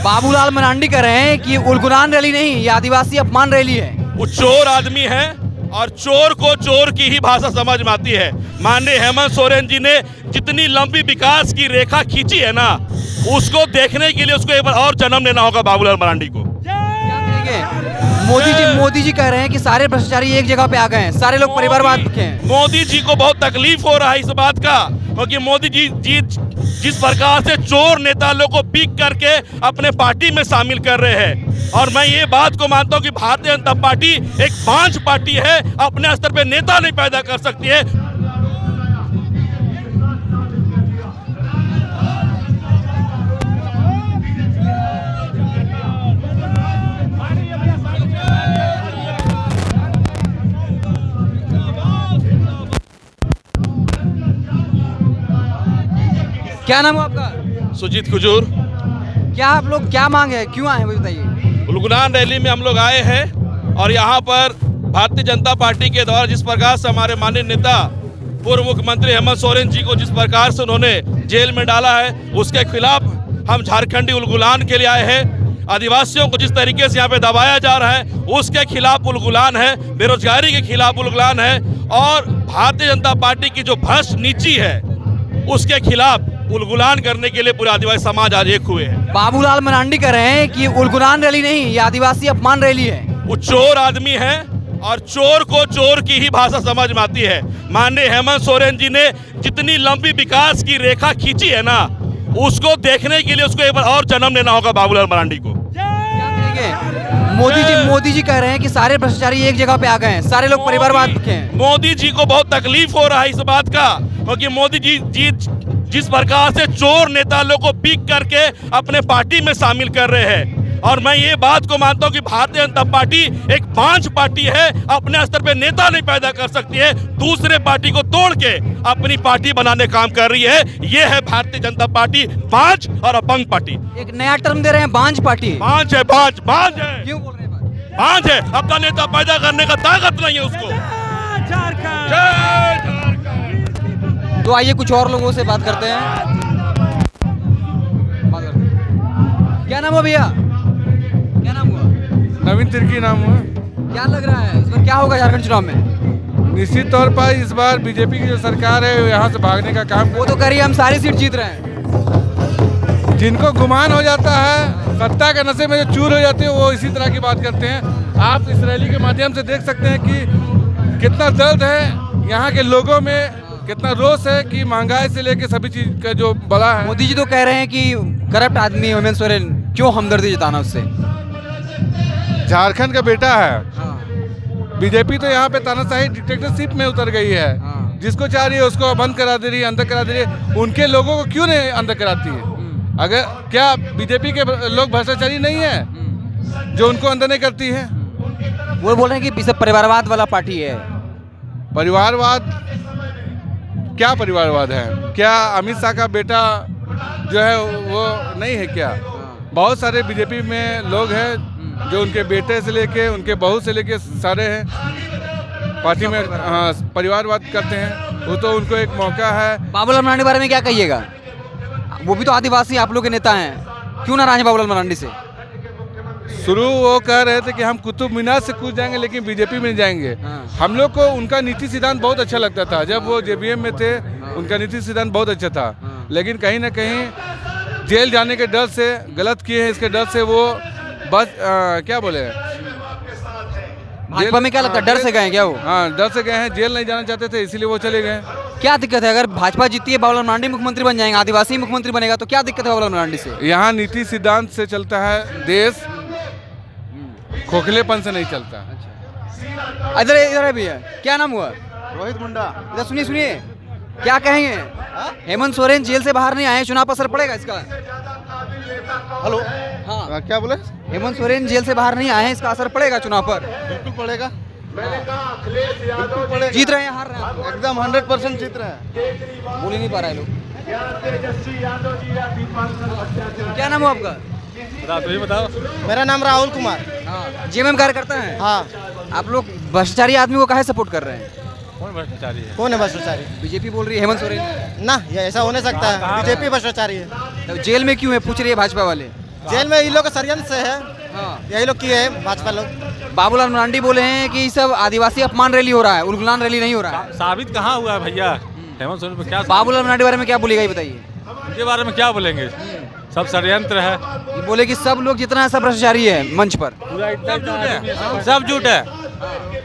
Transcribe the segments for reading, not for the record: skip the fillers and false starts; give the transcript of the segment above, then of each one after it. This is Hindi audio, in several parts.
बाबूलाल मरांडी कह रहे हैं कि उलगुलान रैली नहीं, ये आदिवासी अपमान रैली है। वो चोर आदमी है और चोर को चोर की ही भाषा समझ में आती है। माननीय हेमंत सोरेन जी ने जितनी लंबी विकास की रेखा खींची है ना, उसको देखने के लिए उसको एक बार और जन्म लेना होगा बाबूलाल मरांडी को। मोदी जी कह रहे हैं कि सारे भ्रष्टाचारी एक जगह पे आ गए हैं, सारे लोग परिवारवाद के हैं। मोदी जी को बहुत तकलीफ हो रहा है इस बात का, क्योंकि मोदी जी जिस प्रकार से चोर नेता लोग को पिक करके अपने पार्टी में शामिल कर रहे हैं, और मैं ये बात को मानता हूँ कि भारतीय जनता पार्टी एक बांझ पार्टी है, अपने स्तर पे नेता नहीं पैदा कर सकती है। क्या नाम है आपका? सुजीत कुजूर। क्या आप लोग क्या मांग है, क्यों आए हैं, बताइए। उलगुलान रैली में हम लोग आए हैं और यहाँ पर भारतीय जनता पार्टी के द्वारा जिस प्रकार से हमारे माननीय नेता पूर्व मुख्यमंत्री हेमंत सोरेन जी को जिस प्रकार से उन्होंने जेल में डाला है, उसके खिलाफ हम झारखंडी उलगुलान के लिए आए हैं। आदिवासियों को जिस तरीके से यहाँ पे दबाया जा रहा है, उसके खिलाफ उलगुलान है। बेरोजगारी के खिलाफ उलगुलान है और भारतीय जनता पार्टी की जो भ्रष्ट नीति है, उसके खिलाफ उलगुलान करने के लिए पूरे आदिवासी समाज आज एक हुए हैं। बाबूलाल मरांडी कह रहे हैं कि उलगुलान रैली नहीं, ये आदिवासी अपमान रैली है। वो चोर आदमी है और चोर को चोर की ही भाषा समझ में आती है। माननीय हेमंत सोरेन जी ने जितनी लंबी विकास की रेखा खींची है ना, उसको देखने के लिए उसको एक बार और जन्म लेना होगा बाबूलाल मरांडी को। मोदी जी कह रहे हैं कि सारे भ्रष्टाचारी एक जगह पे आ गए हैं, सारे लोग परिवारवाद के हैं। मोदी जी को बहुत तकलीफ हो रहा है इस बात का, क्योंकि मोदी जी जिस प्रकार से चोर नेता लोग को पिक करके अपने पार्टी में शामिल कर रहे हैं, और मैं ये बात को मानता हूँ कि भारतीय जनता पार्टी एक बांझ पार्टी है, अपने स्तर पे नेता नहीं पैदा कर सकती है, दूसरे पार्टी को तोड़ के अपनी पार्टी बनाने काम कर रही है। ये है भारतीय जनता पार्टी, बांझ और अपंग पार्टी। एक नया टर्म दे रहे हैं, बांझ पार्टी। बांझ है, बांझ है। क्यों बोल रहे हैं बांझ है? अपना नेता पैदा करने का ताकत नहीं है उसको। तो आइए कुछ और लोगों से बात करते हैं। क्या नाम है भैया? क्या नाम हुआ? नवीन तिर्की नाम हुआ। क्या लग रहा है इस बार क्या होगा झारखंड चुनाव में? निश्चित तौर पर इस बार बीजेपी की जो सरकार है, यहाँ से भागने का काम। वो तो कह रही है हम सारी सीट जीत रहे हैं। जिनको गुमान हो जाता है, सत्ता के नशे में जो चूर हो जाते हैं, वो इसी तरह की बात करते हैं। आप इस रैली के माध्यम से देख सकते हैं कि कितना दर्द है यहाँ के लोगों में, कितना रोष है कि महंगाई से लेके सभी चीज का जो बड़ा है। मोदी जी तो कह रहे हैं कि करप्ट आदमी हेमंत सोरेन, क्यों हमदर्दी जताना उससे? झारखंड का बेटा है। हाँ। बीजेपी तो यहाँ पे तानाशाही डिक्टेटरशिप में उतर गई है। हाँ। जिसको चाह रही है उसको बंद करा दे रही है, अंदर करा दे रही है। उनके लोगों को क्यों नहीं अंदर कराती है? अगर क्या बीजेपी के लोग भ्रष्टाचारी नहीं है जो उनको अंदर नहीं करती है? वो बोल रहे हैं कि सब परिवारवाद वाला पार्टी है। परिवारवाद? क्या परिवारवाद है? क्या अमित शाह का बेटा जो है वो नहीं है क्या? बहुत सारे बीजेपी में लोग हैं जो उनके बेटे से लेके उनके बहू से लेके सारे हैं पार्टी में। हाँ, परिवारवाद करते हैं। वो तो उनको एक मौका है। बाबूलाल मरांडी बारे में क्या कहिएगा? वो भी तो आदिवासी आप लोग के नेता हैं, क्यों नाराज हैं बाबूलाल मरांडी से? शुरू वो कह रहे थे कि हम कुतुब मीनार से कूद जाएंगे लेकिन बीजेपी में जाएंगे। हम लोग को उनका नीति सिद्धांत बहुत अच्छा लगता था। जब वो जेबीएम में थे, उनका नीति सिद्धांत बहुत अच्छा था। लेकिन कहीं ना कहीं जेल जाने के डर से, गलत किए हैं इसके डर से वो बस क्या बोले, भाजपा में क्या लगता है, डर से गए क्या वो? हाँ, डर से गए हैं, जेल नहीं जाना चाहते थे, इसीलिए वो चले गए। क्या दिक्कत है अगर भाजपा जीती है, बाबूलाल मरांडी मुख्यमंत्री बन जाएंगे, आदिवासी मुख्यमंत्री बनेगा, तो क्या दिक्कत है बाबूलाल मरांडी से? यहाँ नीति सिद्धांत से चलता है देश, खोखलेपन से नहीं चलता। अच्छा, इधर इधर है भैया, क्या नाम हुआ? रोहित मुंडा। इधर सुनिए सुनिए, क्या कहेंगे? हेमंत सोरेन जेल से बाहर नहीं आए, चुनाव पर असर पड़ेगा इसका? हेलो। हाँ, क्या बोले? हेमंत सोरेन जेल से बाहर नहीं आए हैं, इसका असर पड़ेगा चुनाव पर? बिल्कुल पड़ेगा। बिल्कुल पड़ेगा। जीत रहे हैं, हार रहे हैं? एकदम 100% जीत रहे हैं। बोल ही नहीं पा रहे लोग। क्या नाम है आपका? बताओ। मेरा नाम राहुल कुमार। हाँ, जेएमएम कार्यकर्ता हैं। हाँ। आप लोग भ्रष्टाचारी आदमी को काहे सपोर्ट कर रहे हैं? कौन भ्रष्टाचारी है? कौन है भ्रष्टाचारी? बीजेपी बोल रही है हेमंत सोरेन। ना, ये ऐसा हो नहीं सकता है। बीजेपी भ्रष्टाचारी है। तो जेल में क्यों है, पूछ रही है भाजपा वाले। जेल में ये लोग का षड्यंत्र से है, हाँ। यही लोग किए हैं भाजपा लोग। बाबूलाल मरांडी बोले हैं कि सब आदिवासी अपमान रैली हो रहा है, उलगुलान रैली नहीं हो रहा है। साबित कहाँ हुआ है भैया? हेमंत सोरेन पर क्या बाबूलाल मरांडी बारे में क्या बोलेगा ये बताइए। के बारे में क्या बोलेंगे? सब षड्यंत्र है। ये बोले कि सब लोग जितना है सब भ्रष्टाचारी है मंच पर। सब झूठ है।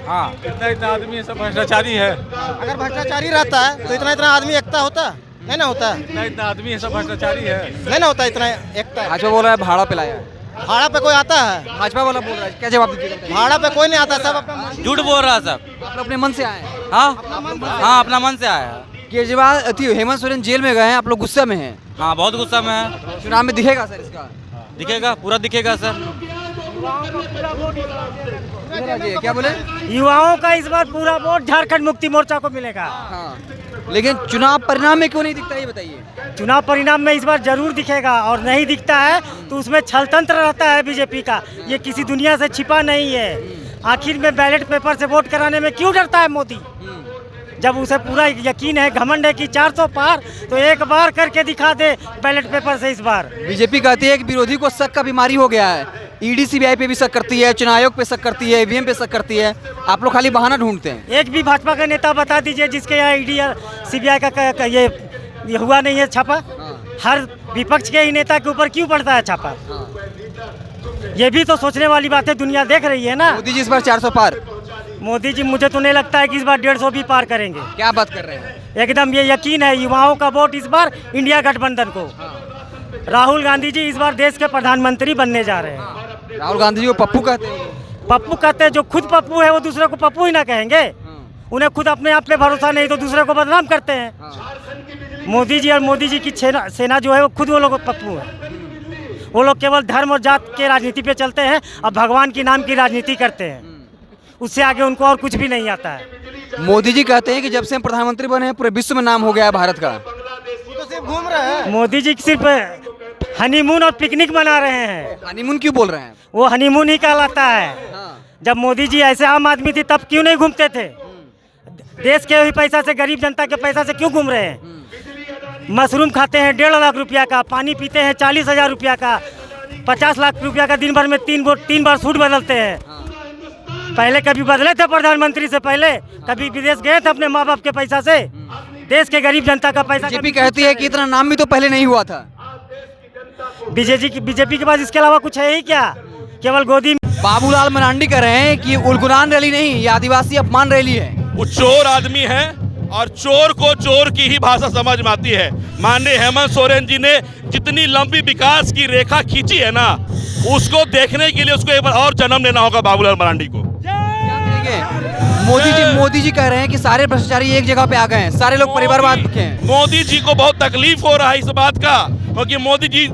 हाँ, इतना आदमी सब भ्रष्टाचारी है। अगर भ्रष्टाचारी रहता है तो इतना इतना आदमी एकता होता नहीं ना होता, इतना आदमी है सब भ्रष्टाचारी है। नहीं ना होता इतना एकता। भाजपा बोल रहा है भाड़ा पे लाया है। भाड़ा पे कोई आता है? भाजपा वाला बोल रहा है, क्या जवाब दीजिएगा बताइए। भाड़ा पे कोई नहीं आता, सब अपना झूठ बोल रहा सब। आप लोग अपने मन से आए हैं। हाँ, अपना मन से आया। केजरीवाल हेमंत सोरेन जेल में गए हैं, आप लोग गुस्सा में हैं। हाँ, बहुत गुस्सा में है। चुनाव में दिखेगा सर इसका? दिखेगा, पूरा दिखेगा सर। क्या बोले? युवाओं का इस बार पूरा वोट झारखंड मुक्ति मोर्चा को मिलेगा। हाँ, लेकिन चुनाव परिणाम में क्यों नहीं दिखता ये बताइए। चुनाव परिणाम में इस बार जरूर दिखेगा, और नहीं दिखता है तो उसमें छलतंत्र रहता है बीजेपी का। ये किसी दुनिया से छिपा नहीं है। आखिर में बैलेट पेपर से वोट कराने में क्यों डरता है मोदी? जब उसे पूरा यकीन है, घमंड है कि 400 पार, तो एक बार करके दिखा दे बैलेट पेपर से इस बार। बीजेपी कहती है कि विरोधी को शक का बीमारी हो गया है। ईडी सीबीआई पे भी शक करती है, चुनाव आयोग पे शक करती है, ईवीएम पे शक करती है। आप लोग खाली बहाना ढूंढते हैं। एक भी भाजपा का नेता बता दीजिए जिसके यहाँ ईडी या सीबीआई का ये हुआ नहीं है छापा। हर विपक्ष के ही नेता के ऊपर क्यों पड़ता है छापा? ये भी तो सोचने वाली बात है, दुनिया देख रही है ना। मोदी जी इस बार 400 पार। मोदी जी मुझे तो नहीं लगता है कि इस बार 150 भी पार करेंगे। क्या बात कर रहे हैं? एकदम ये यकीन है। युवाओं का वोट इस बार इंडिया गठबंधन को। राहुल गांधी जी इस बार देश के प्रधानमंत्री बनने जा रहे हैं। राहुल गांधी जी को पप्पू कहते हैं। पप्पू कहते हैं, जो खुद पप्पू है वो दूसरे को पप्पू ही ना कहेंगे। उन्हें खुद अपने आप पे भरोसा नहीं तो दूसरे को बदनाम करते हैं। मोदी जी और मोदी जी की सेना जो है वो खुद वो लोग पप्पू है। वो लोग केवल धर्म और जात के राजनीति पे चलते हैं और भगवान की नाम की राजनीति करते हैं। उससे आगे उनको और कुछ भी नहीं आता है। मोदी जी कहते हैं कि जब से हम प्रधानमंत्री बने हैं पूरे विश्व में नाम हो गया है भारत का। तो सिर्फ घूम रहे हैं। मोदी जी सिर्फ हनीमून और पिकनिक मना रहे हैं। हनीमून क्यों बोल रहे हैं? वो हनीमून ही कहलाता है। जब मोदी जी ऐसे आम आदमी थे तब क्यों नहीं घूमते थे? देश के ही पैसा से, गरीब जनता के पैसा से क्यों घूम रहे हैं? मशरूम खाते हैं 1.5 लाख रुपया का, पानी पीते हैं 40,000 रुपया का, 50 लाख रुपया का दिन भर में 3 बार सूट बदलते हैं। पहले कभी बदले थे प्रधानमंत्री से पहले? कभी विदेश गए थे अपने माँ बाप के पैसा से? देश के गरीब जनता का पैसा। बीजेपी कहती है कि इतना नाम भी तो पहले नहीं हुआ था। बीजेपी के पास इसके अलावा कुछ है ही क्या? केवल गोदी। बाबूलाल मरांडी कह रहे हैं कि उलगुलान रैली नहीं, ये आदिवासी अपमान रैली है। वो चोर आदमी है और चोर को चोर की ही भाषा समझ में आती है। माननीय हेमंत सोरेन जी ने जितनी लंबी विकास की रेखा खींची है ना, उसको देखने के लिए उसको एक बार और जन्म लेना होगा बाबूलाल मरांडी को। मोदी जी कह रहे हैं कि सारे भ्रष्टाचारी एक जगह पे आ गए हैं, सारे लोग परिवारवाद के हैं। मोदी जी को बहुत तकलीफ हो रहा है इस बात का, क्योंकि मोदी जी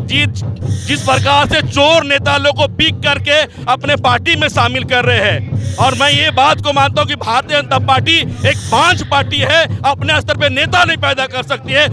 जिस प्रकार से चोर नेता लोग को पिक करके अपने पार्टी में शामिल कर रहे हैं। और मैं ये बात को मानता हूँ कि भारतीय जनता पार्टी एक बांझ पार्टी है, अपने स्तर पे नेता नहीं पैदा कर सकती है।